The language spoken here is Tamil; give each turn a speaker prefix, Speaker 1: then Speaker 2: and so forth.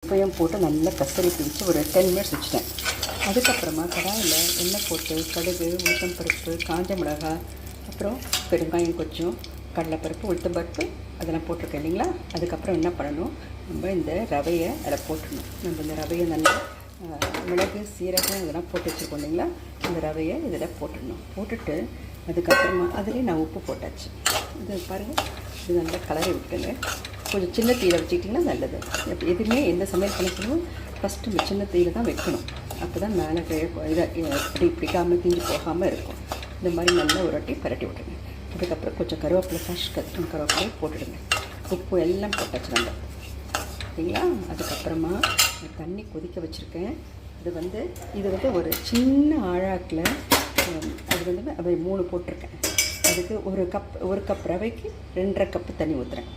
Speaker 1: உப்பையும் போட்டு நல்லா கசரி பிடிச்சி ஒரு 10 மினிட்ஸ் வச்சுட்டேன். அதுக்கப்புறமா கடாயில் எண்ணெய் போட்டு கடுகு, உளுத்தம்பருப்பு, காஞ்ச மிளகாய், அப்புறம் பெருங்காயம், கொஞ்சம் கடலைப்பருப்பு, உளுத்தம்பருப்பு அதெல்லாம் போட்டிருக்கேன் இல்லைங்களா. அதுக்கப்புறம் என்ன பண்ணணும், நம்ம இந்த ரவையை அதில் போட்டுடணும். நம்ம இந்த ரவையை நல்லா மிளகு, சீரகம் இதெல்லாம் போட்டு வச்சுருக்கோம் இல்லைங்களா. இந்த ரவையை இதில் போட்டுடணும். போட்டுட்டு அதுக்கப்புறமா அதுலேயே நான் உப்பு போட்டாச்சு. இது பாருங்கள், இது நல்லா கலரை விட்டுங்க. கொஞ்சம் சின்ன தீயில் வச்சுக்கிட்டிங்கன்னா நல்லது. எதுவுமே எந்த சமையல் பண்ண சொல்லுவோம் ஃபஸ்ட்டு சின்ன தீயில் தான் வைக்கணும். அப்போ தான் மேலே இதை இப்படி பிடிக்காமல் தீஞ்சு போகாமல் இருக்கும். இந்த மாதிரி நல்லா ஒரு வாட்டி பரட்டி விட்டுருங்க. அதுக்கப்புறம் கொஞ்சம் கருவேப்பிலை, ஃப்ரெஷ் கருவேப்பிலையை போட்டுடுங்க. உப்பு எல்லாம் போட்டாச்சு நம்ம, சரிங்களா. அதுக்கப்புறமா தண்ணி கொதிக்க வச்சுருக்கேன். இது வந்து ஒரு சின்ன ஆழாக்கில் அது வந்து 3 போட்டிருக்கேன். அதுக்கு ஒரு கப் ரவைக்கு 2.5 கப்பு தண்ணி ஊற்றுறேன்.